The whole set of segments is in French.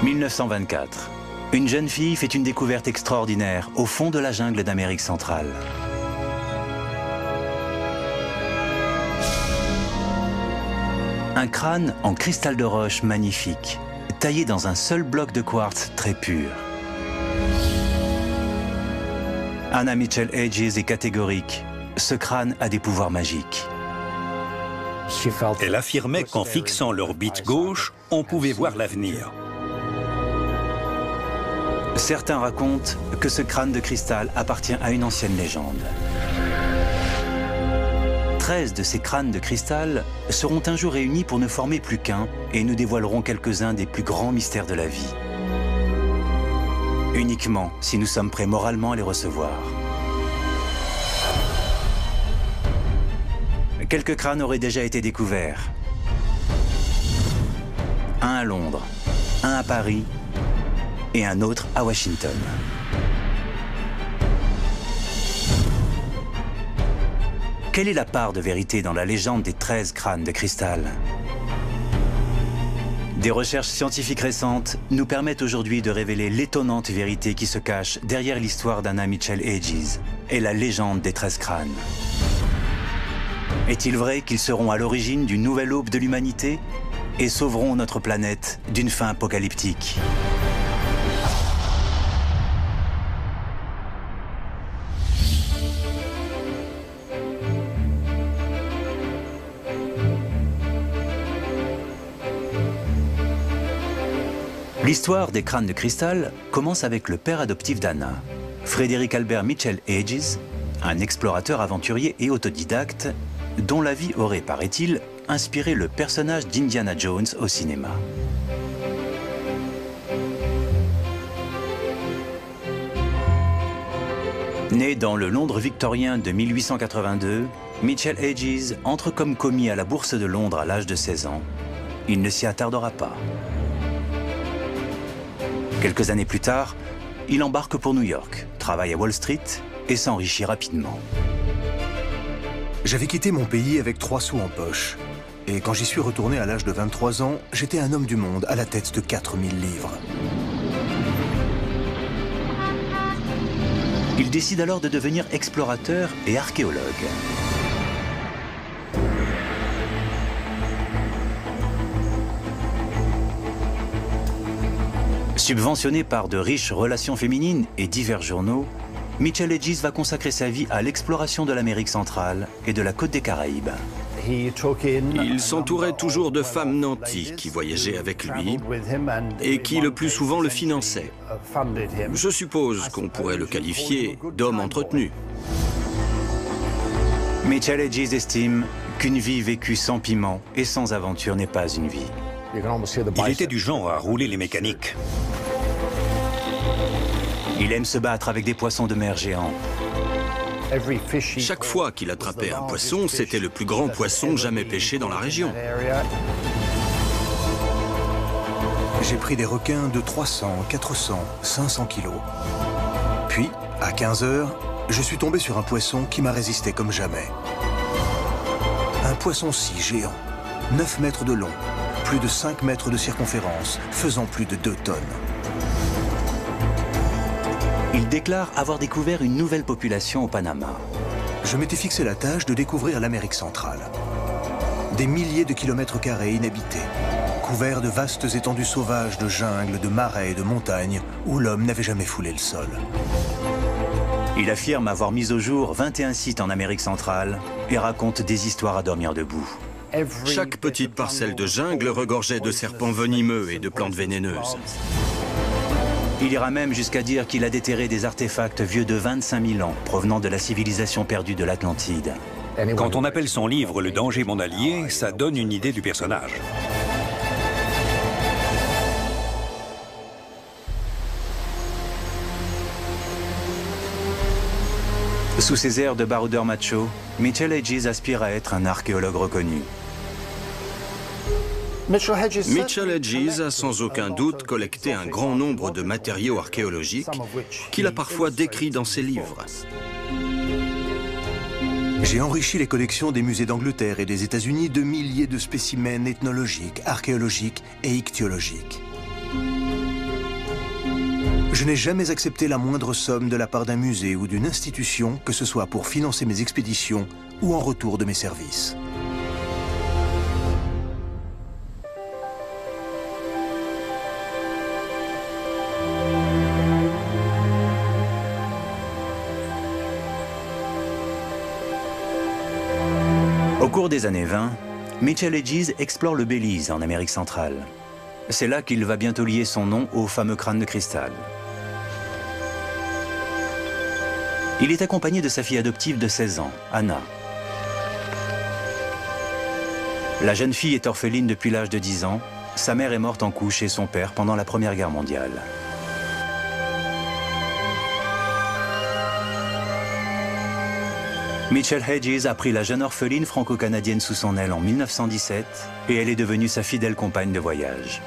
1924. Une jeune fille fait une découverte extraordinaire au fond de la jungle d'Amérique centrale. Un crâne en cristal de roche magnifique, taillé dans un seul bloc de quartz très pur. Anna Mitchell Hedges est catégorique. Ce crâne a des pouvoirs magiques. Elle affirmait qu'en fixant l'orbite gauche, on pouvait voir l'avenir. Certains racontent que ce crâne de cristal appartient à une ancienne légende. 13 de ces crânes de cristal seront un jour réunis pour ne former plus qu'un et nous dévoileront quelques-uns des plus grands mystères de la vie. Uniquement si nous sommes prêts moralement à les recevoir. Quelques crânes auraient déjà été découverts. Un à Londres, un à Paris et un autre à Washington. Quelle est la part de vérité dans la légende des 13 crânes de cristal? Des recherches scientifiques récentes nous permettent aujourd'hui de révéler l'étonnante vérité qui se cache derrière l'histoire d'Anna Mitchell Hedges et la légende des 13 crânes. Est-il vrai qu'ils seront à l'origine d'une nouvelle aube de l'humanité et sauveront notre planète d'une fin apocalyptique? L'histoire des crânes de cristal commence avec le père adoptif d'Anna, Frederick Albert Mitchell Hedges, un explorateur aventurier et autodidacte dont la vie aurait, paraît-il, inspiré le personnage d'Indiana Jones au cinéma. Né dans le Londres victorien de 1882, Mitchell Hedges entre comme commis à la Bourse de Londres à l'âge de 16 ans. Il ne s'y attardera pas. Quelques années plus tard, il embarque pour New York, travaille à Wall Street et s'enrichit rapidement. J'avais quitté mon pays avec 3 sous en poche. Et quand j'y suis retourné à l'âge de 23 ans, j'étais un homme du monde à la tête de 4000 livres. Il décide alors de devenir explorateur et archéologue. Subventionné par de riches relations féminines et divers journaux, Mitchell Hedges va consacrer sa vie à l'exploration de l'Amérique centrale et de la côte des Caraïbes. Il s'entourait toujours de femmes nanties qui voyageaient avec lui et qui le plus souvent le finançaient. Je suppose qu'on pourrait le qualifier d'homme entretenu. Mitchell Hedges estime qu'une vie vécue sans piment et sans aventure n'est pas une vie. Il était du genre à rouler les mécaniques. Il aime se battre avec des poissons de mer géants. Chaque fois qu'il attrapait un poisson, c'était le plus grand poisson jamais pêché dans la région. J'ai pris des requins de 300, 400, 500 kilos. Puis, à 15 heures, je suis tombé sur un poisson qui m'a résisté comme jamais. Un poisson-scie géant, 9 mètres de long, plus de 5 mètres de circonférence, faisant plus de 2 tonnes. Il déclare avoir découvert une nouvelle population au Panama. Je m'étais fixé la tâche de découvrir l'Amérique centrale. Des milliers de kilomètres carrés inhabités, couverts de vastes étendues sauvages de jungles, de marais et de montagnes où l'homme n'avait jamais foulé le sol. Il affirme avoir mis au jour 21 sites en Amérique centrale et raconte des histoires à dormir debout. Chaque petite parcelle de jungle regorgeait de serpents venimeux et de plantes vénéneuses. Il ira même jusqu'à dire qu'il a déterré des artefacts vieux de 25 000 ans, provenant de la civilisation perdue de l'Atlantide. Quand on appelle son livre « Le danger, mon allié », ça donne une idée du personnage. Sous ses airs de baroudeur macho, Mitchell Hedges aspire à être un archéologue reconnu. Mitchell Hedges a sans aucun doute collecté un grand nombre de matériaux archéologiques qu'il a parfois décrits dans ses livres. J'ai enrichi les collections des musées d'Angleterre et des États-Unis de milliers de spécimens ethnologiques, archéologiques et ichtyologiques. Je n'ai jamais accepté la moindre somme de la part d'un musée ou d'une institution, que ce soit pour financer mes expéditions ou en retour de mes services. Au cours des années 20, Mitchell Hedges explore le Belize en Amérique centrale. C'est là qu'il va bientôt lier son nom au fameux crâne de cristal. Il est accompagné de sa fille adoptive de 16 ans, Anna. La jeune fille est orpheline depuis l'âge de 10 ans. Sa mère est morte en couche chez son père pendant la Première Guerre mondiale. Mitchell Hedges a pris la jeune orpheline franco-canadienne sous son aile en 1917 et elle est devenue sa fidèle compagne de voyage.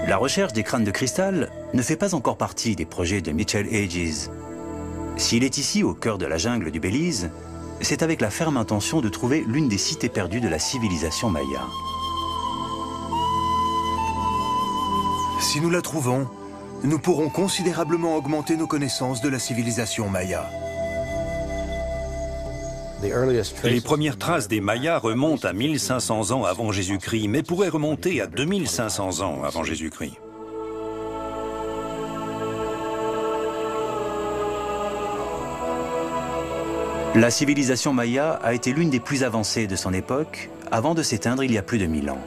La recherche des crânes de cristal ne fait pas encore partie des projets de Mitchell Hedges. S'il est ici au cœur de la jungle du Belize, c'est avec la ferme intention de trouver l'une des cités perdues de la civilisation maya. Si nous la trouvons, nous pourrons considérablement augmenter nos connaissances de la civilisation maya. Les premières traces des Mayas remontent à 1500 ans avant Jésus-Christ, mais pourraient remonter à 2500 ans avant Jésus-Christ. La civilisation maya a été l'une des plus avancées de son époque, avant de s'éteindre il y a plus de 1000 ans.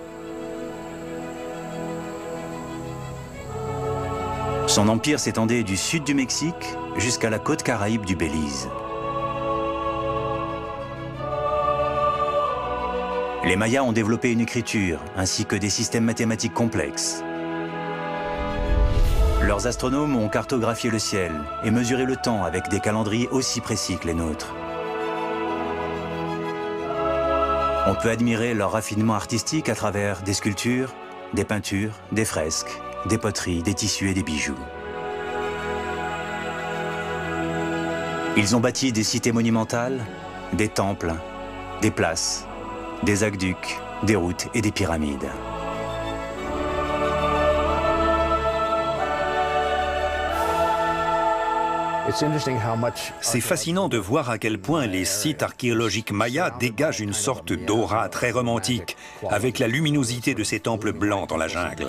Son empire s'étendait du sud du Mexique jusqu'à la côte caraïbe du Belize. Les Mayas ont développé une écriture, ainsi que des systèmes mathématiques complexes. Leurs astronomes ont cartographié le ciel et mesuré le temps avec des calendriers aussi précis que les nôtres. On peut admirer leur raffinement artistique à travers des sculptures, des peintures, des fresques, des poteries, des tissus et des bijoux. Ils ont bâti des cités monumentales, des temples, des places, des aqueducs, des routes et des pyramides. C'est fascinant de voir à quel point les sites archéologiques mayas dégagent une sorte d'aura très romantique, avec la luminosité de ces temples blancs dans la jungle.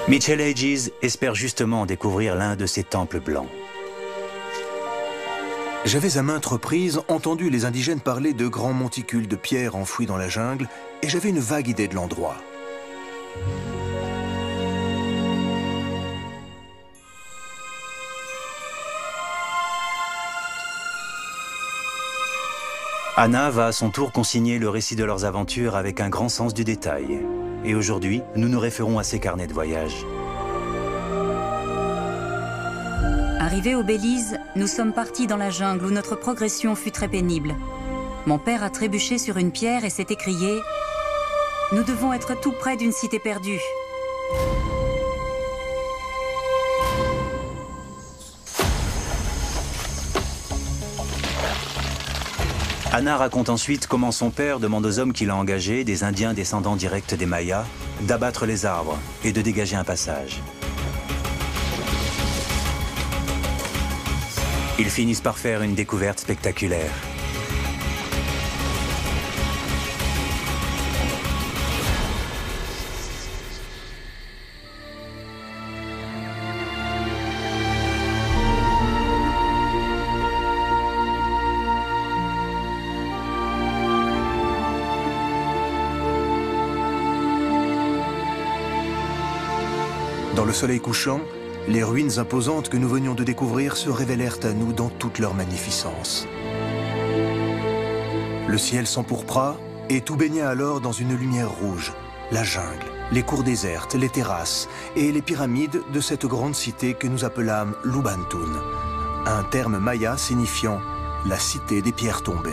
Mitchell Hedges espère justement découvrir l'un de ces temples blancs. J'avais à maintes reprises entendu les indigènes parler de grands monticules de pierre enfouis dans la jungle et j'avais une vague idée de l'endroit. Anna va à son tour consigner le récit de leurs aventures avec un grand sens du détail. Et aujourd'hui, nous nous référons à ses carnets de voyage. Arrivés au Belize, nous sommes partis dans la jungle où notre progression fut très pénible. Mon père a trébuché sur une pierre et s'est écrié « Nous devons être tout près d'une cité perdue ». Anna raconte ensuite comment son père demande aux hommes qu'il a engagés, des Indiens descendants directs des Mayas, d'abattre les arbres et de dégager un passage. Ils finissent par faire une découverte spectaculaire. Dans le soleil couchant, les ruines imposantes que nous venions de découvrir se révélèrent à nous dans toute leur magnificence. Le ciel s'empourpra et tout baigna alors dans une lumière rouge. La jungle, les cours désertes, les terrasses et les pyramides de cette grande cité que nous appelâmes Lubantun, un terme maya signifiant « la cité des pierres tombées ».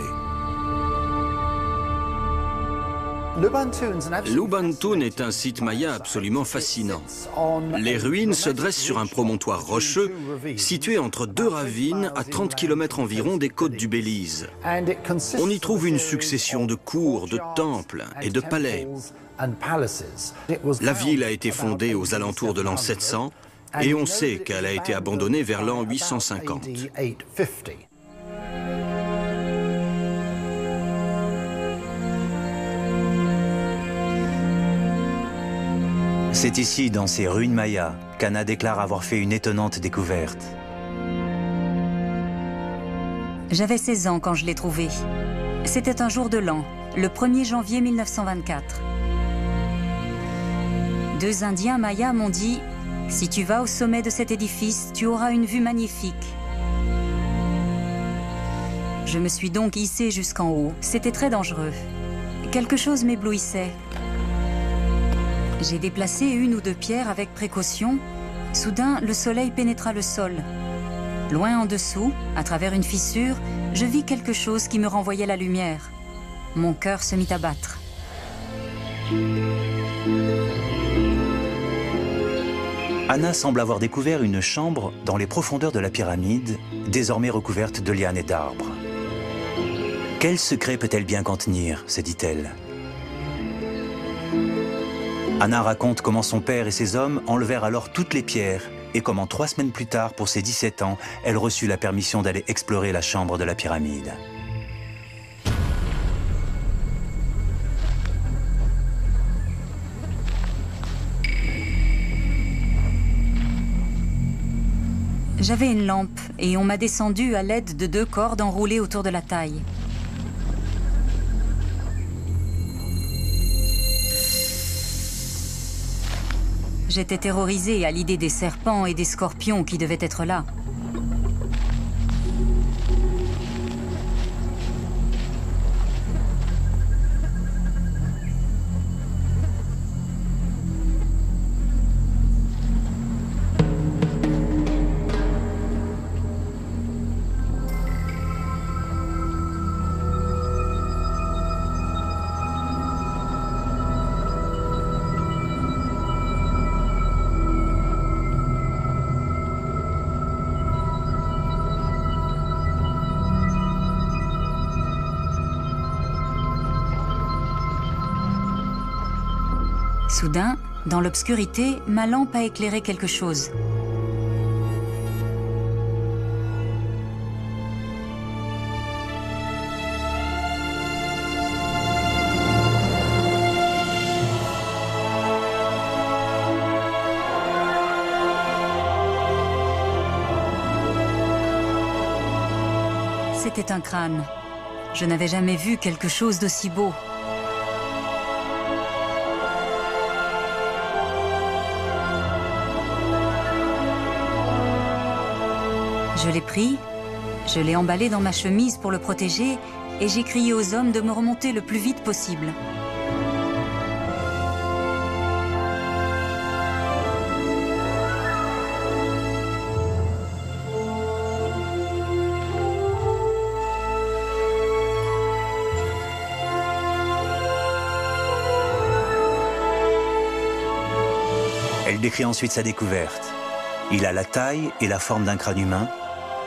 Lubantun est un site maya absolument fascinant. Les ruines se dressent sur un promontoire rocheux situé entre deux ravines à 30 km environ des côtes du Belize. On y trouve une succession de cours, de temples et de palais. La ville a été fondée aux alentours de l'an 700 et on sait qu'elle a été abandonnée vers l'an 850. C'est ici, dans ces ruines mayas, qu'Anna déclare avoir fait une étonnante découverte. J'avais 16 ans quand je l'ai trouvé. C'était un jour de l'an, le 1er janvier 1924. Deux Indiens mayas m'ont dit « Si tu vas au sommet de cet édifice, tu auras une vue magnifique. » Je me suis donc hissée jusqu'en haut. C'était très dangereux. Quelque chose m'éblouissait. J'ai déplacé une ou deux pierres avec précaution. Soudain, le soleil pénétra le sol. Loin en dessous, à travers une fissure, je vis quelque chose qui me renvoyait la lumière. Mon cœur se mit à battre. Anna semble avoir découvert une chambre dans les profondeurs de la pyramide, désormais recouverte de lianes et d'arbres. Quel secret peut-elle bien contenir, se dit-elle. Anna raconte comment son père et ses hommes enlevèrent alors toutes les pierres et comment 3 semaines plus tard, pour ses 17 ans, elle reçut la permission d'aller explorer la chambre de la pyramide. J'avais une lampe et on m'a descendu à l'aide de 2 cordes enroulées autour de la taille. J'étais terrorisée à l'idée des serpents et des scorpions qui devaient être là. Soudain, dans l'obscurité, ma lampe a éclairé quelque chose. C'était un crâne. Je n'avais jamais vu quelque chose d'aussi beau. Je l'ai pris, je l'ai emballé dans ma chemise pour le protéger et j'ai crié aux hommes de me remonter le plus vite possible. Elle décrit ensuite sa découverte. Il a la taille et la forme d'un crâne humain.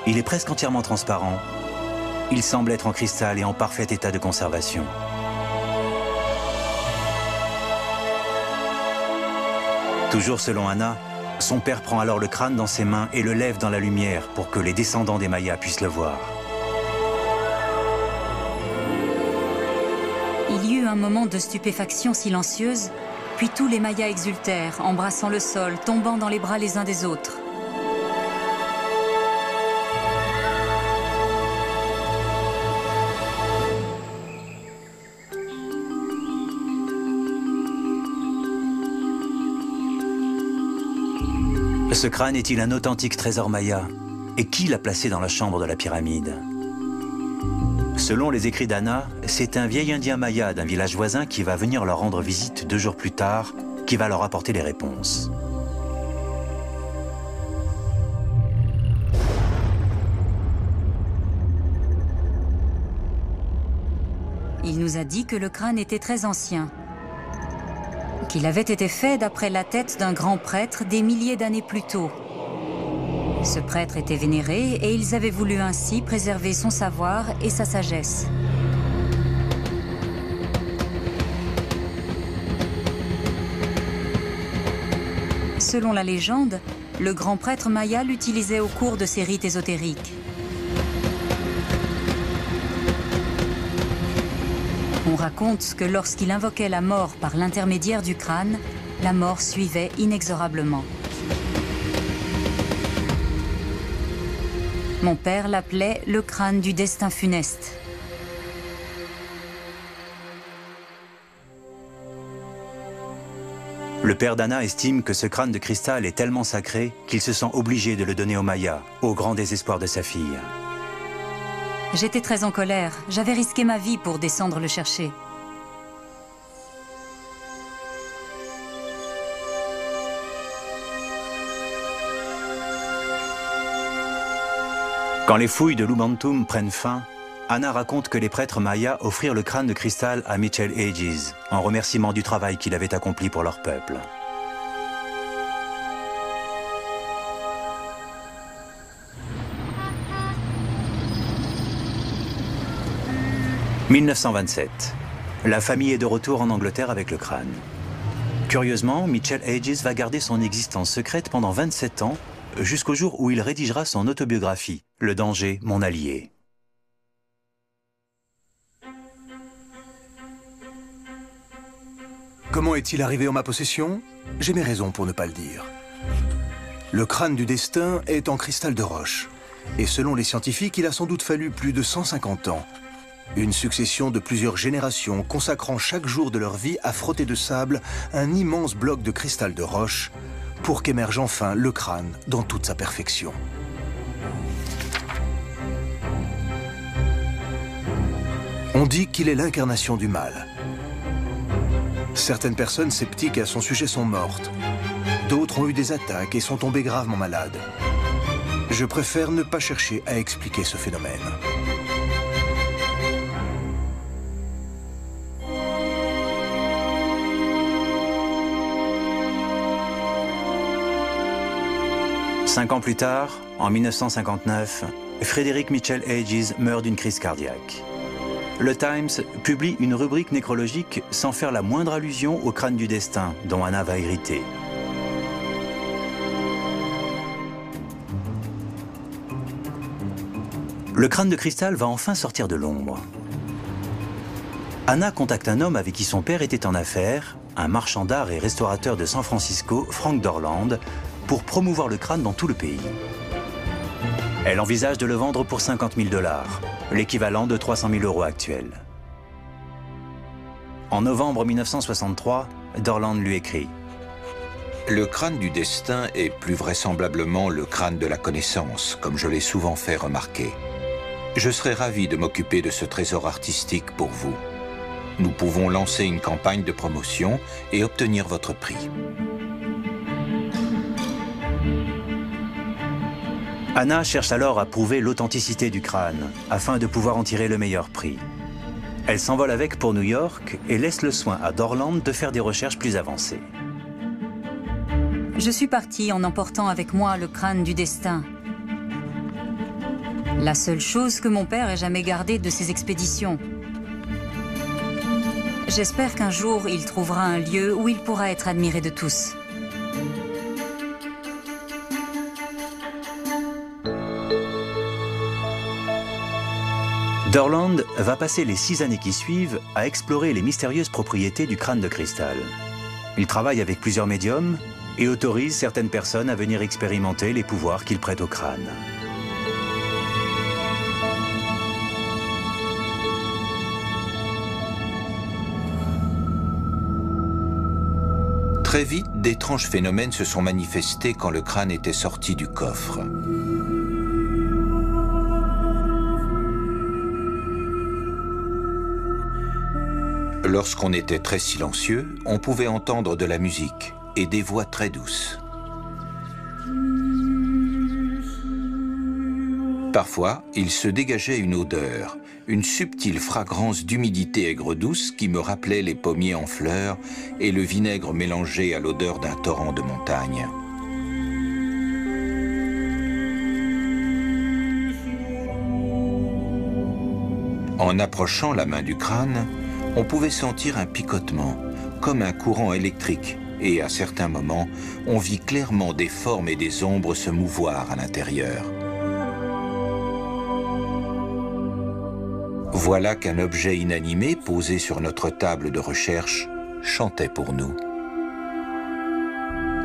Il est presque entièrement transparent. Il semble être en cristal et en parfait état de conservation. Toujours selon Anna, son père prend alors le crâne dans ses mains et le lève dans la lumière pour que les descendants des Mayas puissent le voir. Il y eut un moment de stupéfaction silencieuse, puis tous les Mayas exultèrent, embrassant le sol, tombant dans les bras les uns des autres. Ce crâne est-il un authentique trésor maya? Et qui l'a placé dans la chambre de la pyramide? Selon les écrits d'Anna, c'est un vieil indien maya d'un village voisin qui va venir leur rendre visite 2 jours plus tard, qui va leur apporter les réponses. Il nous a dit que le crâne était très ancien. qu'il avait été fait d'après la tête d'un grand prêtre des milliers d'années plus tôt. Ce prêtre était vénéré et ils avaient voulu ainsi préserver son savoir et sa sagesse. Selon la légende, le grand prêtre maya l'utilisait au cours de ses rites ésotériques. On raconte que lorsqu'il invoquait la mort par l'intermédiaire du crâne, la mort suivait inexorablement. Mon père l'appelait le crâne du destin funeste. Le père d'Anna estime que ce crâne de cristal est tellement sacré qu'il se sent obligé de le donner aux Mayas, au grand désespoir de sa fille. J'étais très en colère. J'avais risqué ma vie pour descendre le chercher. Quand les fouilles de Lubantum prennent fin, Anna raconte que les prêtres mayas offrirent le crâne de cristal à Mitchell Hedges, en remerciement du travail qu'il avait accompli pour leur peuple. « 1927. La famille est de retour en Angleterre avec le crâne. Curieusement, Mitchell Hedges va garder son existence secrète pendant 27 ans, jusqu'au jour où il rédigera son autobiographie, « Le danger, mon allié ». Comment est-il arrivé en ma possession? J'ai mes raisons pour ne pas le dire. Le crâne du destin est en cristal de roche. Et selon les scientifiques, il a sans doute fallu plus de 150 ans. Une succession de plusieurs générations consacrant chaque jour de leur vie à frotter de sable un immense bloc de cristal de roche pour qu'émerge enfin le crâne dans toute sa perfection. On dit qu'il est l'incarnation du mal. Certaines personnes sceptiques à son sujet sont mortes. D'autres ont eu des attaques et sont tombées gravement malades. Je préfère ne pas chercher à expliquer ce phénomène. Cinq ans plus tard, en 1959, Frederick Mitchell Hedges meurt d'une crise cardiaque. Le Times publie une rubrique nécrologique sans faire la moindre allusion au crâne du destin dont Anna va hériter. Le crâne de cristal va enfin sortir de l'ombre. Anna contacte un homme avec qui son père était en affaires, un marchand d'art et restaurateur de San Francisco, Frank Dorland, pour promouvoir le crâne dans tout le pays. Elle envisage de le vendre pour 50 000 $, l'équivalent de 300 000 € actuels. En novembre 1963, Dorland lui écrit « Le crâne du destin est plus vraisemblablement le crâne de la connaissance, comme je l'ai souvent fait remarquer. Je serais ravi de m'occuper de ce trésor artistique pour vous. Nous pouvons lancer une campagne de promotion et obtenir votre prix. » Anna cherche alors à prouver l'authenticité du crâne, afin de pouvoir en tirer le meilleur prix. Elle s'envole avec pour New York et laisse le soin à Dorland de faire des recherches plus avancées. Je suis partie en emportant avec moi le crâne du destin. La seule chose que mon père ait jamais gardée de ses expéditions. J'espère qu'un jour il trouvera un lieu où il pourra être admiré de tous. Dorland va passer les 6 années qui suivent à explorer les mystérieuses propriétés du crâne de cristal. Il travaille avec plusieurs médiums et autorise certaines personnes à venir expérimenter les pouvoirs qu'il prête au crâne. Très vite, d'étranges phénomènes se sont manifestés quand le crâne était sorti du coffre. Lorsqu'on était très silencieux, on pouvait entendre de la musique et des voix très douces. Parfois, il se dégageait une odeur, une subtile fragrance d'humidité aigre-douce qui me rappelait les pommiers en fleurs et le vinaigre mélangé à l'odeur d'un torrent de montagne. En approchant la main du crâne, on pouvait sentir un picotement, comme un courant électrique, et à certains moments, on vit clairement des formes et des ombres se mouvoir à l'intérieur. Voilà qu'un objet inanimé posé sur notre table de recherche chantait pour nous.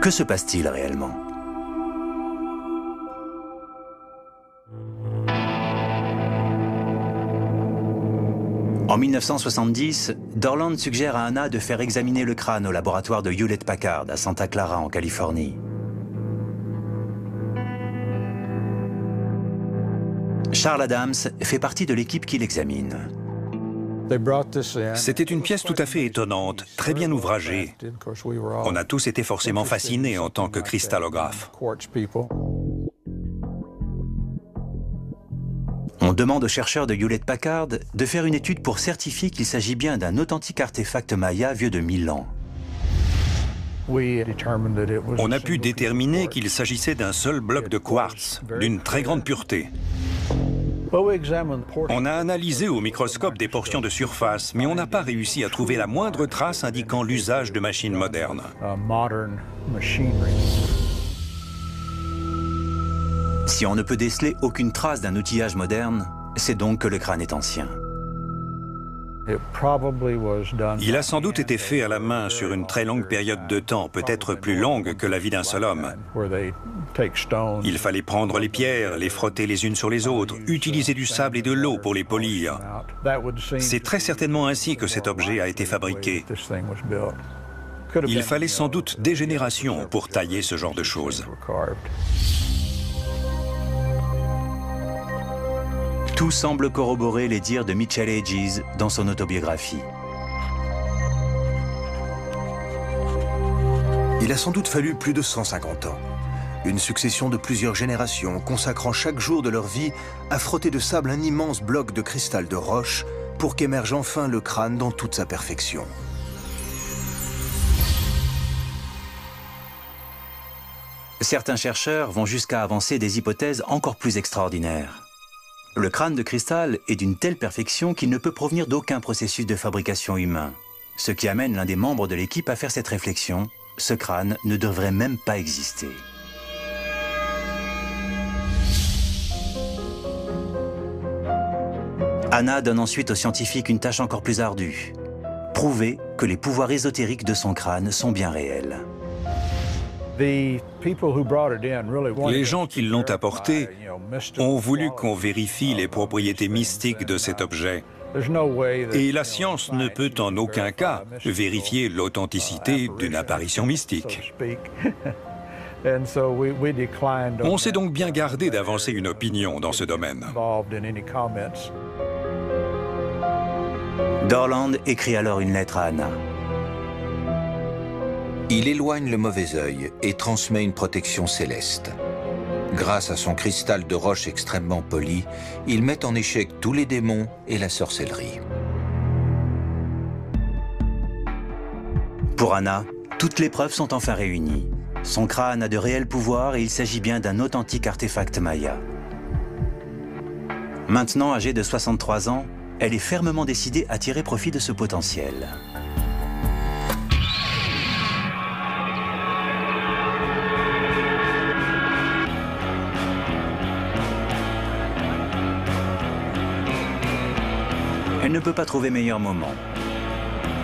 Que se passe-t-il réellement? En 1970, Dorland suggère à Anna de faire examiner le crâne au laboratoire de Hewlett-Packard à Santa Clara en Californie. Charles Adams fait partie de l'équipe qui l'examine. C'était une pièce tout à fait étonnante, très bien ouvragée. On a tous été forcément fascinés en tant que cristallographes. On demande aux chercheurs de Hewlett-Packard de faire une étude pour certifier qu'il s'agit bien d'un authentique artefact maya vieux de 1000 ans. On a pu déterminer qu'il s'agissait d'un seul bloc de quartz, d'une très grande pureté. On a analysé au microscope des portions de surface, mais on n'a pas réussi à trouver la moindre trace indiquant l'usage de machines modernes. Si on ne peut déceler aucune trace d'un outillage moderne, c'est donc que le crâne est ancien. Il a sans doute été fait à la main sur une très longue période de temps, peut-être plus longue que la vie d'un seul homme. Il fallait prendre les pierres, les frotter les unes sur les autres, utiliser du sable et de l'eau pour les polir. C'est très certainement ainsi que cet objet a été fabriqué. Il fallait sans doute des générations pour tailler ce genre de choses. Tout semble corroborer les dires de Mitchell Hedges dans son autobiographie. Il a sans doute fallu plus de 150 ans. Une succession de plusieurs générations consacrant chaque jour de leur vie à frotter de sable un immense bloc de cristal de roche pour qu'émerge enfin le crâne dans toute sa perfection. Certains chercheurs vont jusqu'à avancer des hypothèses encore plus extraordinaires. Le crâne de cristal est d'une telle perfection qu'il ne peut provenir d'aucun processus de fabrication humain. Ce qui amène l'un des membres de l'équipe à faire cette réflexion. Ce crâne ne devrait même pas exister. Anna donne ensuite aux scientifiques une tâche encore plus ardue. Prouver que les pouvoirs ésotériques de son crâne sont bien réels. Les gens qui l'ont apporté ont voulu qu'on vérifie les propriétés mystiques de cet objet. Et la science ne peut en aucun cas vérifier l'authenticité d'une apparition mystique. On s'est donc bien gardé d'avancer une opinion dans ce domaine. Dorland écrit alors une lettre à Anna. Il éloigne le mauvais œil et transmet une protection céleste. Grâce à son cristal de roche extrêmement poli, il met en échec tous les démons et la sorcellerie. Pour Anna, toutes les preuves sont enfin réunies. Son crâne a de réels pouvoirs et il s'agit bien d'un authentique artefact maya. Maintenant âgée de 63 ans, elle est fermement décidée à tirer profit de ce potentiel. Elle ne peut pas trouver meilleur moment.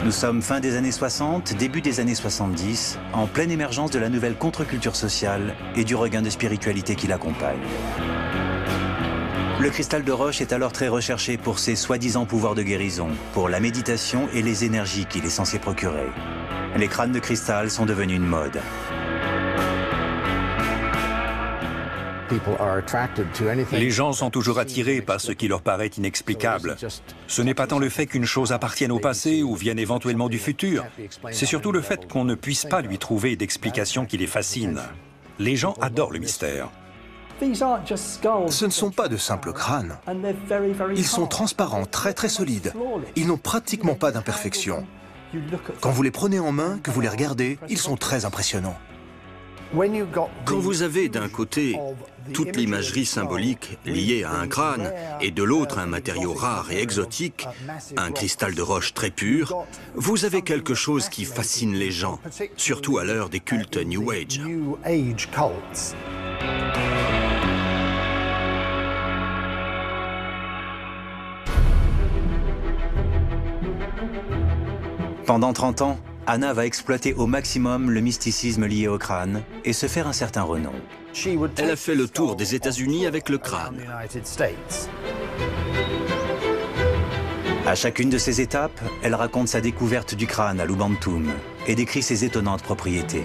Nous sommes fin des années 60, début des années 70, en pleine émergence de la nouvelle contre-culture sociale et du regain de spiritualité qui l'accompagne. Le cristal de roche est alors très recherché pour ses soi-disant pouvoirs de guérison, pour la méditation et les énergies qu'il est censé procurer. Les crânes de cristal sont devenus une mode. Les gens sont toujours attirés par ce qui leur paraît inexplicable. Ce n'est pas tant le fait qu'une chose appartienne au passé ou vienne éventuellement du futur. C'est surtout le fait qu'on ne puisse pas lui trouver d'explication qui les fascine. Les gens adorent le mystère. Ce ne sont pas de simples crânes. Ils sont transparents, très très solides. Ils n'ont pratiquement pas d'imperfections. Quand vous les prenez en main, que vous les regardez, ils sont très impressionnants. Quand vous avez d'un côté toute l'imagerie symbolique liée à un crâne et de l'autre un matériau rare et exotique, un cristal de roche très pur, vous avez quelque chose qui fascine les gens, surtout à l'heure des cultes New Age. Pendant 30 ans, Anna va exploiter au maximum le mysticisme lié au crâne et se faire un certain renom. Elle a fait le tour des États-Unis avec le crâne. À chacune de ces étapes, elle raconte sa découverte du crâne à Lubantum et décrit ses étonnantes propriétés.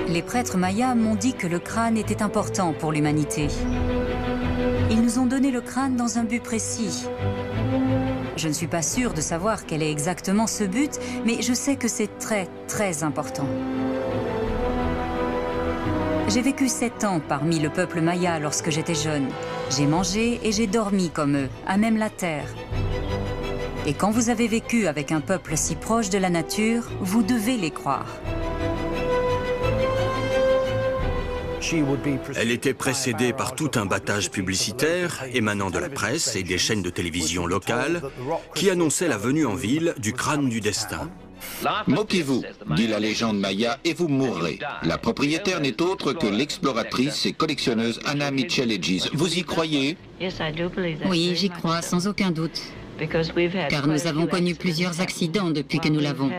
Les prêtres mayas m'ont dit que le crâne était important pour l'humanité. Ils nous ont donné le crâne dans un but précis. Je ne suis pas sûre de savoir quel est exactement ce but, mais je sais que c'est très, très important. J'ai vécu 7 ans parmi le peuple maya lorsque j'étais jeune. J'ai mangé et j'ai dormi comme eux, à même la terre. Et quand vous avez vécu avec un peuple si proche de la nature, vous devez les croire. Elle était précédée par tout un battage publicitaire émanant de la presse et des chaînes de télévision locales qui annonçaient la venue en ville du crâne du destin. Moquez-vous, dit la légende maya, et vous mourrez. La propriétaire n'est autre que l'exploratrice et collectionneuse Anna Mitchell Hedges. Vous y croyez? Oui, j'y crois, sans aucun doute. Car nous avons connu plusieurs accidents depuis que nous l'avons.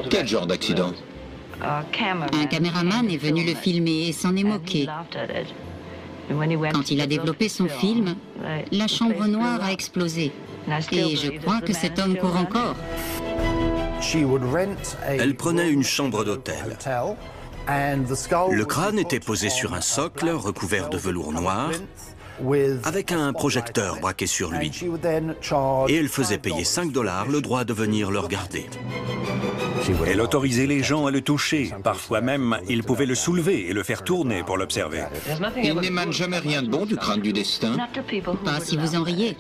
Quel genre d'accident? Un caméraman est venu le filmer et s'en est moqué. Quand il a développé son film, la chambre noire a explosé. Et je crois que cet homme court encore. Elle prenait une chambre d'hôtel. Le crâne était posé sur un socle recouvert de velours noir, avec un projecteur braqué sur lui. Et elle faisait payer 5 $ le droit de venir le regarder. Elle autorisait les gens à le toucher. Parfois même, ils pouvaient le soulever et le faire tourner pour l'observer. Il n'émane jamais rien de bon du crâne du destin? Pas si vous en riez.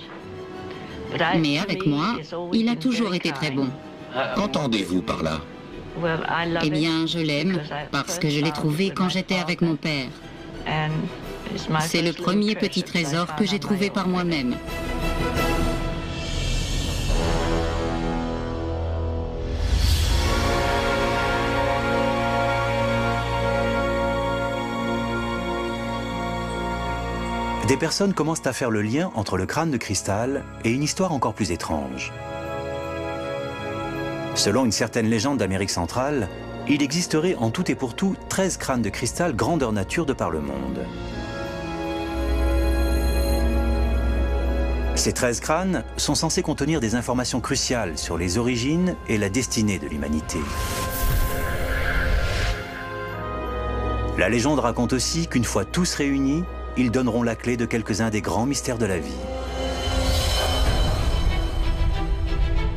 Mais avec moi, il a toujours été très bon. Qu'entendez-vous par là? Eh bien, je l'aime parce que je l'ai trouvé quand j'étais avec mon père. C'est le premier petit trésor que j'ai trouvé par moi-même. Des personnes commencent à faire le lien entre le crâne de cristal et une histoire encore plus étrange. Selon une certaine légende d'Amérique centrale, il existerait en tout et pour tout 13 crânes de cristal grandeur nature de par le monde. Ces 13 crânes sont censés contenir des informations cruciales sur les origines et la destinée de l'humanité. La légende raconte aussi qu'une fois tous réunis, ils donneront la clé de quelques-uns des grands mystères de la vie.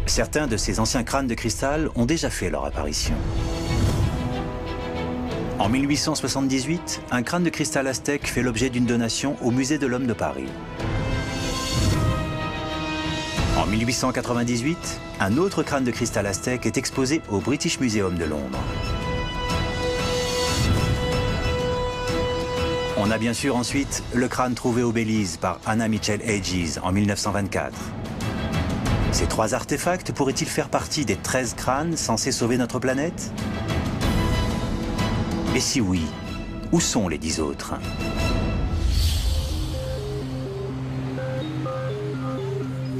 Certains de ces anciens crânes de cristal ont déjà fait leur apparition. En 1878, un crâne de cristal aztèque fait l'objet d'une donation au Musée de l'Homme de Paris. En 1898, un autre crâne de cristal aztèque est exposé au British Museum de Londres. On a bien sûr ensuite le crâne trouvé au Belize par Anna Mitchell Hedges en 1924. Ces 3 artefacts pourraient-ils faire partie des 13 crânes censés sauver notre planète? Et si oui, où sont les 10 autres?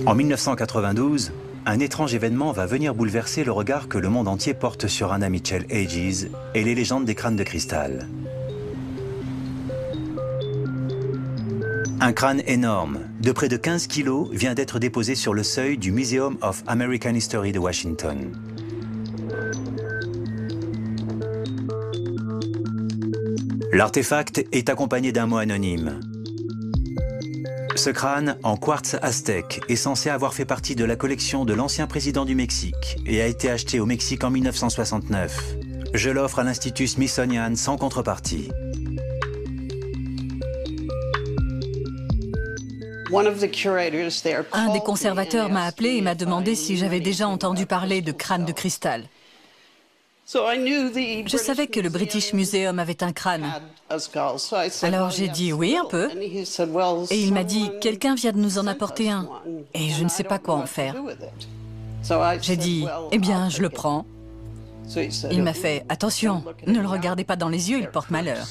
En 1992, un étrange événement va venir bouleverser le regard que le monde entier porte sur Anna Mitchell Hedges et les légendes des crânes de cristal. Un crâne énorme, de près de 15 kilos, vient d'être déposé sur le seuil du Museum of American History de Washington. L'artefact est accompagné d'un mot anonyme. Ce crâne, en quartz aztèque, est censé avoir fait partie de la collection de l'ancien président du Mexique et a été acheté au Mexique en 1969. Je l'offre à l'Institut Smithsonian sans contrepartie. Un des conservateurs m'a appelé et m'a demandé si j'avais déjà entendu parler de crâne de cristal. Je savais que le British Museum avait un crâne. Alors j'ai dit oui, un peu. Et il m'a dit, quelqu'un vient de nous en apporter un. Et je ne sais pas quoi en faire. J'ai dit, eh bien, je le prends. Il m'a fait, attention, ne le regardez pas dans les yeux, il porte malheur.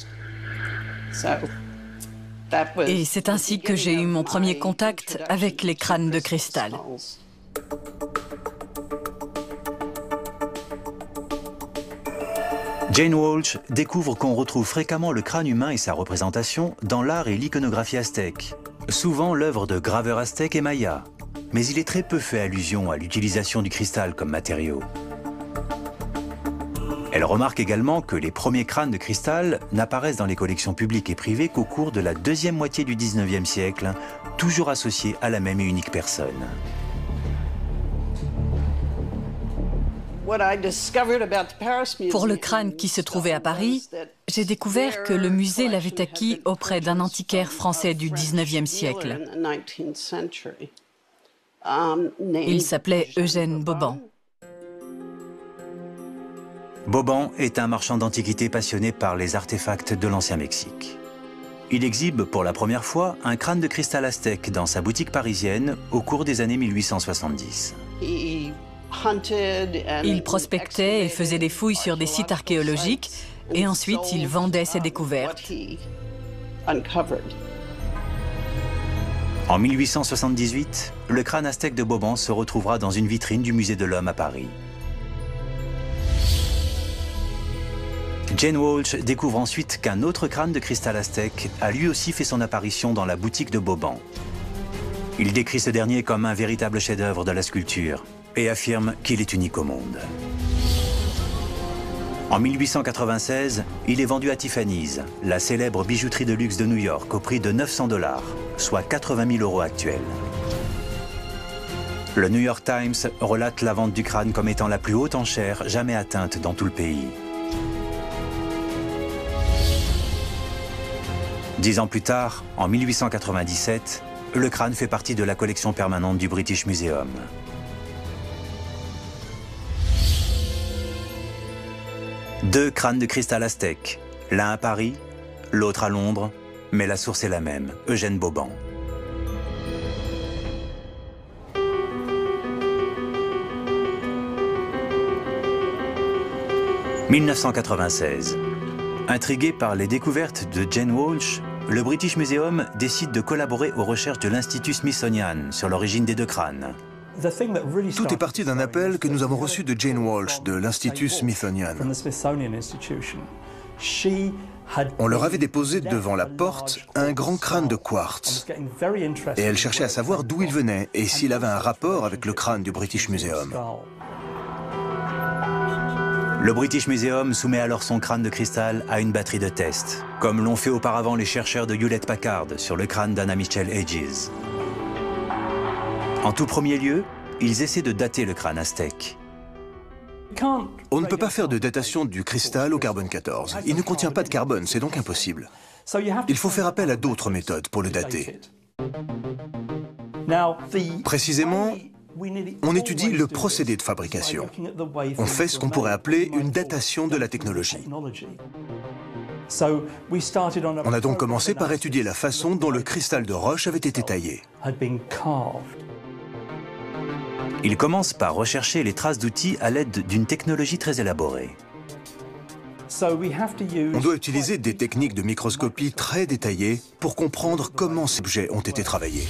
Et c'est ainsi que j'ai eu mon premier contact avec les crânes de cristal. Jane Walsh découvre qu'on retrouve fréquemment le crâne humain et sa représentation dans l'art et l'iconographie aztèque, souvent l'œuvre de graveurs aztèques et mayas. Mais il est très peu fait allusion à l'utilisation du cristal comme matériau. Elle remarque également que les premiers crânes de cristal n'apparaissent dans les collections publiques et privées qu'au cours de la deuxième moitié du 19e siècle, toujours associés à la même et unique personne. Pour le crâne qui se trouvait à Paris, j'ai découvert que le musée l'avait acquis auprès d'un antiquaire français du 19e siècle. Il s'appelait Eugène Boban. Boban est un marchand d'antiquités passionné par les artefacts de l'Ancien Mexique. Il exhibe pour la première fois un crâne de cristal aztèque dans sa boutique parisienne au cours des années 1870. Il prospectait et faisait des fouilles sur des sites archéologiques et ensuite il vendait ses découvertes. En 1878, le crâne aztèque de Boban se retrouvera dans une vitrine du Musée de l'Homme à Paris. Jane Walsh découvre ensuite qu'un autre crâne de cristal aztèque a lui aussi fait son apparition dans la boutique de Boban. Il décrit ce dernier comme un véritable chef-d'œuvre de la sculpture et affirme qu'il est unique au monde. En 1896, il est vendu à Tiffany's, la célèbre bijouterie de luxe de New York, au prix de 900 $, soit 80 000 € actuels. Le New York Times relate la vente du crâne comme étant la plus haute enchère jamais atteinte dans tout le pays. 10 ans plus tard, en 1897, le crâne fait partie de la collection permanente du British Museum. Deux crânes de cristal aztèque, l'un à Paris, l'autre à Londres, mais la source est la même, Eugène Boban. « 1996. Intrigué par les découvertes de Jane Walsh, le British Museum décide de collaborer aux recherches de l'Institut Smithsonian sur l'origine des deux crânes. Tout est parti d'un appel que nous avons reçu de Jane Walsh de l'Institut Smithsonian. On leur avait déposé devant la porte un grand crâne de quartz. Et elle cherchait à savoir d'où il venait et s'il avait un rapport avec le crâne du British Museum. Le British Museum soumet alors son crâne de cristal à une batterie de tests, comme l'ont fait auparavant les chercheurs de Hewlett-Packard sur le crâne d'Anna Mitchell Hedges. En tout premier lieu, ils essaient de dater le crâne aztèque. On ne peut pas faire de datation du cristal au carbone 14. Il ne contient pas de carbone, c'est donc impossible. Il faut faire appel à d'autres méthodes pour le dater. Précisément, on étudie le procédé de fabrication. On fait ce qu'on pourrait appeler une datation de la technologie. On a donc commencé par étudier la façon dont le cristal de roche avait été taillé. Il commence par rechercher les traces d'outils à l'aide d'une technologie très élaborée. On doit utiliser des techniques de microscopie très détaillées pour comprendre comment ces objets ont été travaillés.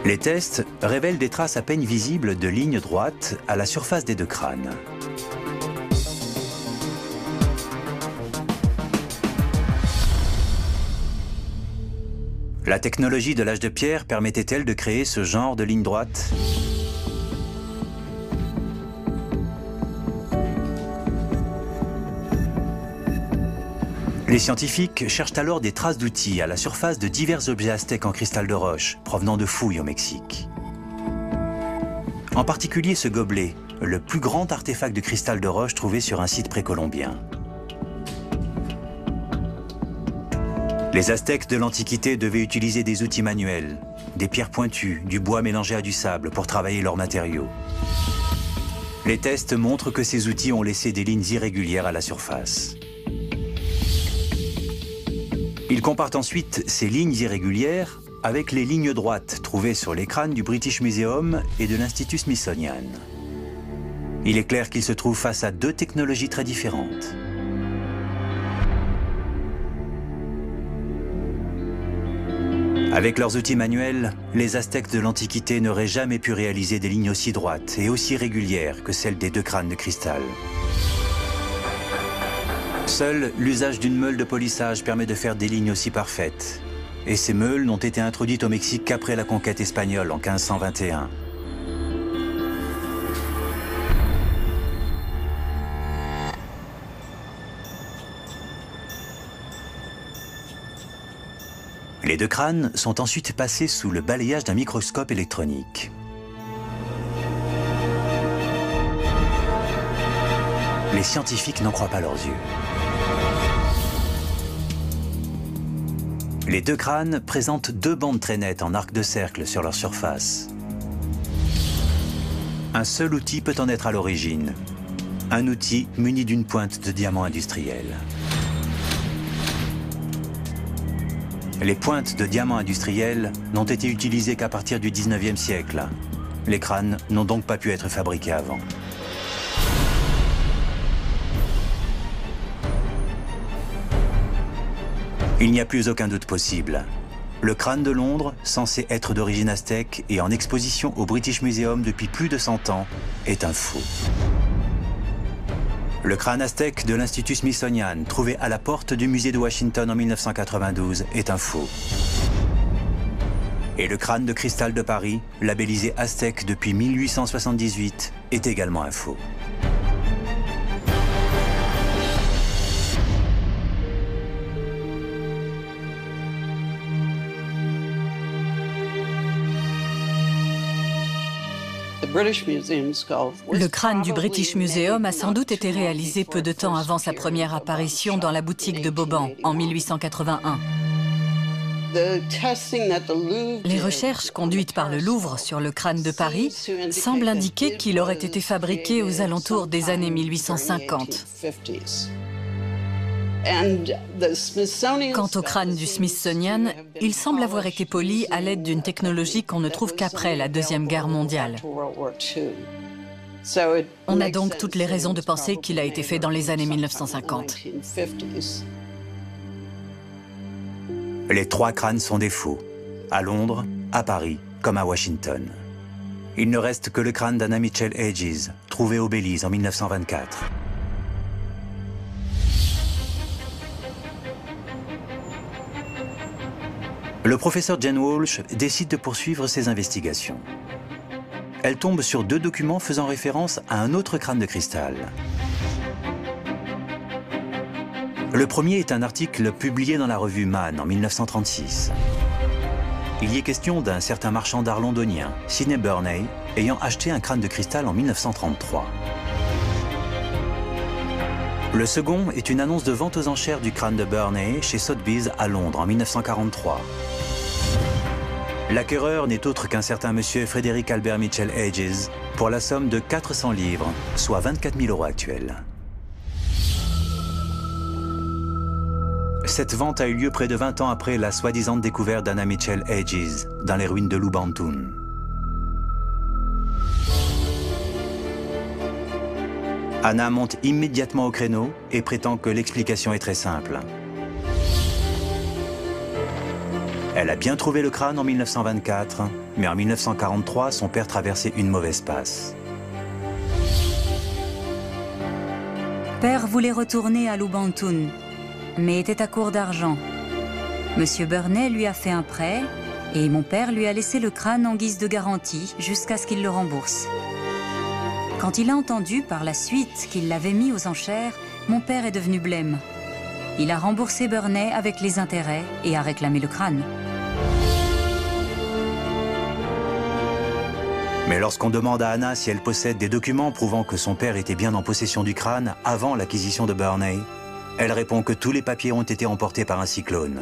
Les tests révèlent des traces à peine visibles de lignes droites à la surface des deux crânes. La technologie de l'âge de pierre permettait-elle de créer ce genre de lignes droites ? Les scientifiques cherchent alors des traces d'outils à la surface de divers objets aztèques en cristal de roche, provenant de fouilles au Mexique. En particulier ce gobelet, le plus grand artefact de cristal de roche trouvé sur un site précolombien. Les Aztèques de l'Antiquité devaient utiliser des outils manuels, des pierres pointues, du bois mélangé à du sable pour travailler leurs matériaux. Les tests montrent que ces outils ont laissé des lignes irrégulières à la surface. Ils comparent ensuite ces lignes irrégulières avec les lignes droites trouvées sur les crânes du British Museum et de l'Institut Smithsonian. Il est clair qu'ils se trouvent face à deux technologies très différentes. Avec leurs outils manuels, les Aztèques de l'Antiquité n'auraient jamais pu réaliser des lignes aussi droites et aussi régulières que celles des deux crânes de cristal. Seul l'usage d'une meule de polissage permet de faire des lignes aussi parfaites. Et ces meules n'ont été introduites au Mexique qu'après la conquête espagnole en 1521. Les deux crânes sont ensuite passés sous le balayage d'un microscope électronique. Les scientifiques n'en croient pas leurs yeux. Les deux crânes présentent deux bandes très nettes en arc de cercle sur leur surface. Un seul outil peut en être à l'origine. Un outil muni d'une pointe de diamant industriel. Les pointes de diamant industriel n'ont été utilisées qu'à partir du 19e siècle. Les crânes n'ont donc pas pu être fabriqués avant. Il n'y a plus aucun doute possible. Le crâne de Londres, censé être d'origine aztèque et en exposition au British Museum depuis plus de 100 ans, est un faux. Le crâne aztèque de l'Institut Smithsonian, trouvé à la porte du musée de Washington en 1992, est un faux. Et le crâne de cristal de Paris, labellisé aztèque depuis 1878, est également un faux. Le crâne du British Museum a sans doute été réalisé peu de temps avant sa première apparition dans la boutique de Vauban en 1881. Les recherches conduites par le Louvre sur le crâne de Paris semblent indiquer qu'il aurait été fabriqué aux alentours des années 1850. Quant au crâne du Smithsonian, il semble avoir été poli à l'aide d'une technologie qu'on ne trouve qu'après la Deuxième Guerre mondiale. On a donc toutes les raisons de penser qu'il a été fait dans les années 1950. Les trois crânes sont des faux, à Londres, à Paris, comme à Washington. Il ne reste que le crâne d'Anna Mitchell Hedges, trouvé au Belize en 1924. Le professeur Jane Walsh décide de poursuivre ses investigations. Elle tombe sur deux documents faisant référence à un autre crâne de cristal. Le premier est un article publié dans la revue Man en 1936. Il y est question d'un certain marchand d'art londonien, Sidney Burney, ayant acheté un crâne de cristal en 1933. Le second est une annonce de vente aux enchères du crâne de Burney chez Sotheby's à Londres en 1943. L'acquéreur n'est autre qu'un certain monsieur Frédéric Albert Mitchell Hedges pour la somme de 400 livres, soit 24 000 € actuels. Cette vente a eu lieu près de 20 ans après la soi-disant découverte d'Anna Mitchell Hedges dans les ruines de Lubantun. Anna monte immédiatement au créneau et prétend que l'explication est très simple. Elle a bien trouvé le crâne en 1924, mais en 1943, son père traversait une mauvaise passe. Père voulait retourner à Lubantun, mais était à court d'argent. Monsieur Burney lui a fait un prêt et mon père lui a laissé le crâne en guise de garantie jusqu'à ce qu'il le rembourse. Quand il a entendu par la suite qu'il l'avait mis aux enchères, mon père est devenu blême. Il a remboursé Burney avec les intérêts et a réclamé le crâne. Mais lorsqu'on demande à Anna si elle possède des documents prouvant que son père était bien en possession du crâne avant l'acquisition de Burney, elle répond que tous les papiers ont été emportés par un cyclone.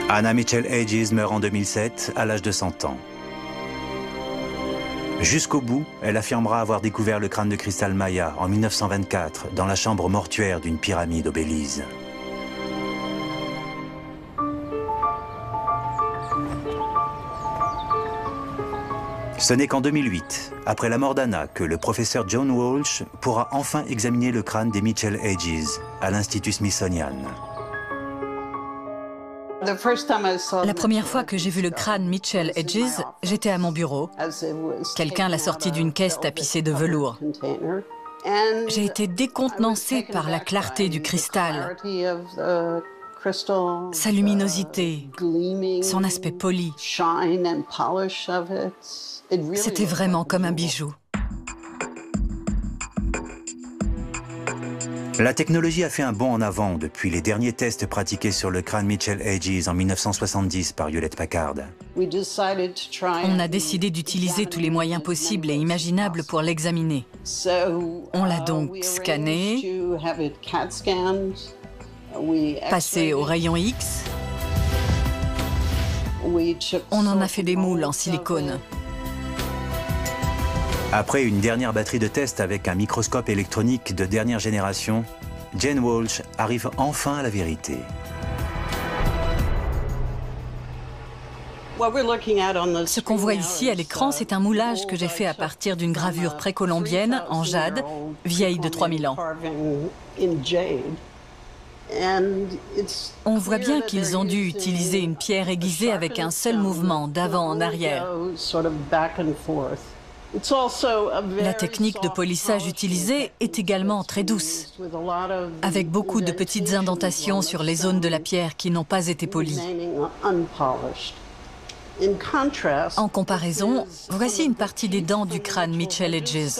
Anna Mitchell Aegis meurt en 2007, à l'âge de 100 ans. Jusqu'au bout, elle affirmera avoir découvert le crâne de cristal Maya en 1924 dans la chambre mortuaire d'une pyramide au Belize. Ce n'est qu'en 2008, après la mort d'Anna, que le professeur John Walsh pourra enfin examiner le crâne des Mitchell Aegis à l'Institut Smithsonian. La première fois que j'ai vu le crâne Mitchell Aegis, j'étais à mon bureau. Quelqu'un l'a sorti d'une caisse tapissée de velours. J'ai été décontenancée par la clarté du cristal, sa luminosité, son aspect poli. C'était vraiment comme un bijou. La technologie a fait un bond en avant depuis les derniers tests pratiqués sur le crâne Mitchell Aegis en 1970 par Hewlett-Packard. On a décidé d'utiliser tous les moyens possibles et imaginables pour l'examiner. On l'a donc scanné, passé au rayon X. On en a fait des moules en silicone. Après une dernière batterie de tests avec un microscope électronique de dernière génération, Jane Walsh arrive enfin à la vérité. Ce qu'on voit ici à l'écran, c'est un moulage que j'ai fait à partir d'une gravure précolombienne en jade, vieille de 3000 ans. On voit bien qu'ils ont dû utiliser une pierre aiguisée avec un seul mouvement d'avant en arrière. La technique de polissage utilisée est également très douce, avec beaucoup de petites indentations sur les zones de la pierre qui n'ont pas été polies. En comparaison, voici une partie des dents du crâne Mitchell Aegis.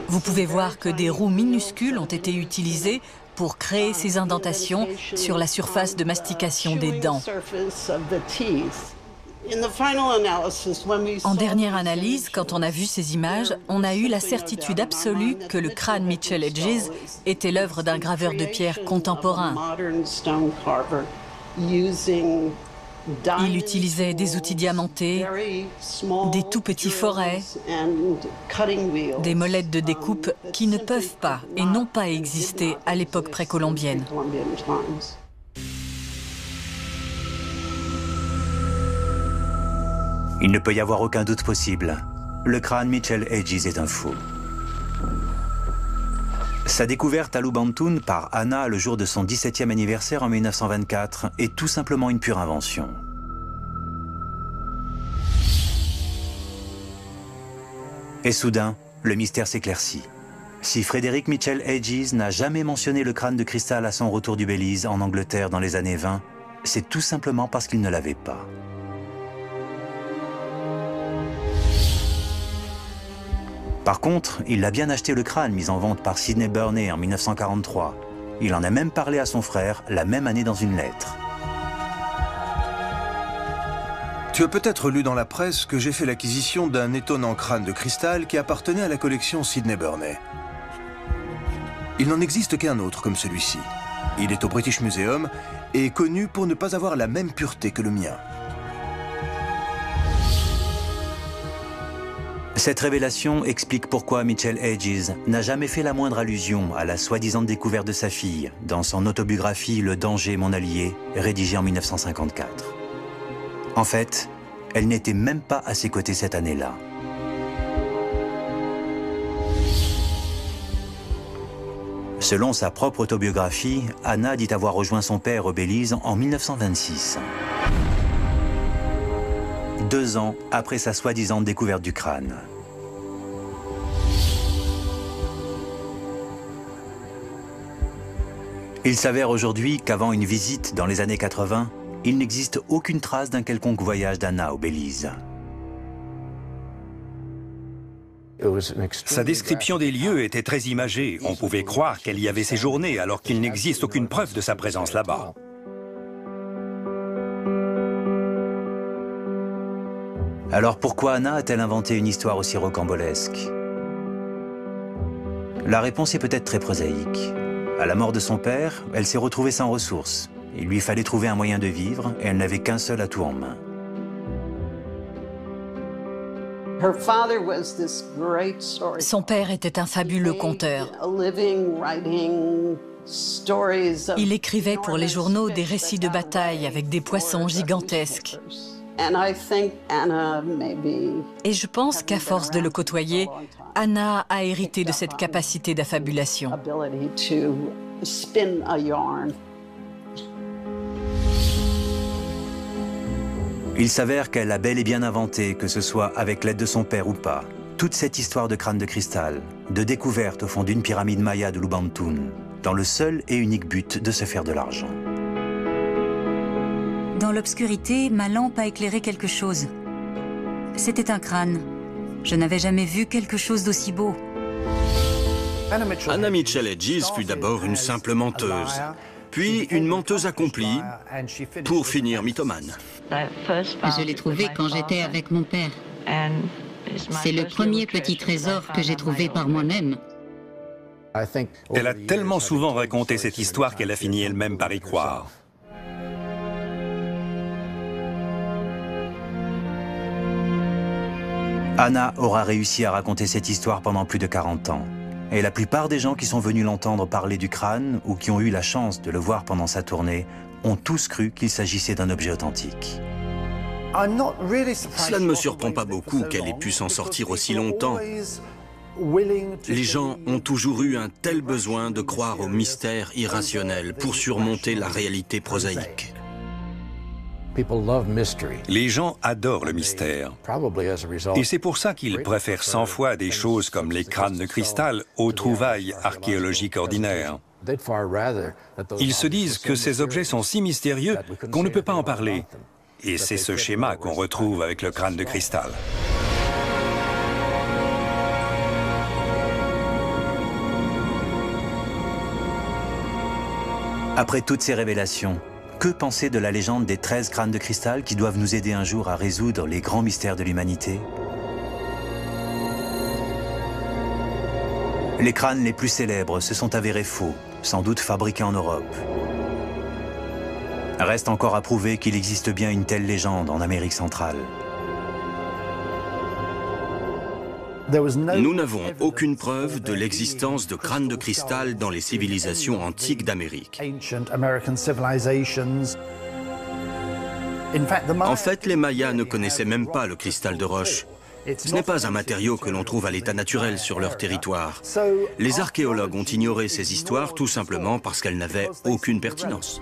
Vous pouvez voir que des roues minuscules ont été utilisées pour créer ces indentations sur la surface de mastication des dents. En dernière analyse, quand on a vu ces images, on a eu la certitude absolue que le crâne Mitchell Aegis était l'œuvre d'un graveur de pierre contemporain. Il utilisait des outils diamantés, des tout petits forets, des molettes de découpe qui ne peuvent pas et n'ont pas existé à l'époque précolombienne. Il ne peut y avoir aucun doute possible. Le crâne Mitchell Aegis est un faux. Sa découverte à Lubantoon par Anna le jour de son 17e anniversaire en 1924 est tout simplement une pure invention. Et soudain, le mystère s'éclaircit. Si Frédéric Mitchell Aegis n'a jamais mentionné le crâne de cristal à son retour du Belize en Angleterre dans les années 20, c'est tout simplement parce qu'il ne l'avait pas. Par contre, il a bien acheté le crâne mis en vente par Sidney Burney en 1943. Il en a même parlé à son frère la même année dans une lettre. Tu as peut-être lu dans la presse que j'ai fait l'acquisition d'un étonnant crâne de cristal qui appartenait à la collection Sidney Burney. Il n'en existe qu'un autre comme celui-ci. Il est au British Museum et est connu pour ne pas avoir la même pureté que le mien. Cette révélation explique pourquoi Mitchell Aegis n'a jamais fait la moindre allusion à la soi-disant découverte de sa fille dans son autobiographie « Le danger, mon allié », rédigée en 1954. En fait, elle n'était même pas à ses côtés cette année-là. Selon sa propre autobiographie, Anna dit avoir rejoint son père au Belize en 1926. 2 ans après sa soi-disant découverte du crâne. Il s'avère aujourd'hui qu'avant une visite dans les années 80, il n'existe aucune trace d'un quelconque voyage d'Anna au Belize. Sa description des lieux était très imagée. On pouvait croire qu'elle y avait séjourné alors qu'il n'existe aucune preuve de sa présence là-bas. Alors pourquoi Anna a-t-elle inventé une histoire aussi rocambolesque? La réponse est peut-être très prosaïque. À la mort de son père, elle s'est retrouvée sans ressources Il lui fallait trouver un moyen de vivre et elle n'avait qu'un seul atout en main. Son père était un fabuleux conteur. Il écrivait pour les journaux des récits de bataille avec des poissons gigantesques. Et je pense qu'à force de le côtoyer, Anna a hérité de cette capacité d'affabulation. Il s'avère qu'elle a bel et bien inventé, que ce soit avec l'aide de son père ou pas, toute cette histoire de crâne de cristal, de découverte au fond d'une pyramide maya de Lubantun, dans le seul et unique but de se faire de l'argent. Dans l'obscurité, ma lampe a éclairé quelque chose. C'était un crâne. Je n'avais jamais vu quelque chose d'aussi beau. Anna Mitchell Hedges fut d'abord une simple menteuse, puis une menteuse accomplie, pour finir mythomane. Je l'ai trouvée quand j'étais avec mon père. C'est le premier petit trésor que j'ai trouvé par moi-même. Elle a tellement souvent raconté cette histoire qu'elle a fini elle-même par y croire. Anna aura réussi à raconter cette histoire pendant plus de 40 ans. Et la plupart des gens qui sont venus l'entendre parler du crâne ou qui ont eu la chance de le voir pendant sa tournée ont tous cru qu'il s'agissait d'un objet authentique. Cela ne me surprend pas beaucoup qu'elle ait pu s'en sortir aussi longtemps. Les gens ont toujours eu un tel besoin de croire au mystère irrationnel pour surmonter la réalité prosaïque. Les gens adorent le mystère. Et c'est pour ça qu'ils préfèrent 100 fois des choses comme les crânes de cristal aux trouvailles archéologiques ordinaires. Ils se disent que ces objets sont si mystérieux qu'on ne peut pas en parler. Et c'est ce schéma qu'on retrouve avec le crâne de cristal. Après toutes ces révélations, que penser de la légende des 13 crânes de cristal qui doivent nous aider un jour à résoudre les grands mystères de l'humanité? Les crânes les plus célèbres se sont avérés faux, sans doute fabriqués en Europe. Reste encore à prouver qu'il existe bien une telle légende en Amérique centrale. Nous n'avons aucune preuve de l'existence de crânes de cristal dans les civilisations antiques d'Amérique. En fait, les Mayas ne connaissaient même pas le cristal de roche. Ce n'est pas un matériau que l'on trouve à l'état naturel sur leur territoire. Les archéologues ont ignoré ces histoires tout simplement parce qu'elles n'avaient aucune pertinence.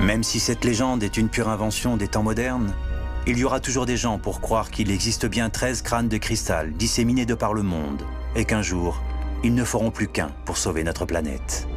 Même si cette légende est une pure invention des temps modernes, il y aura toujours des gens pour croire qu'il existe bien 13 crânes de cristal disséminés de par le monde et qu'un jour, ils ne feront plus qu'un pour sauver notre planète.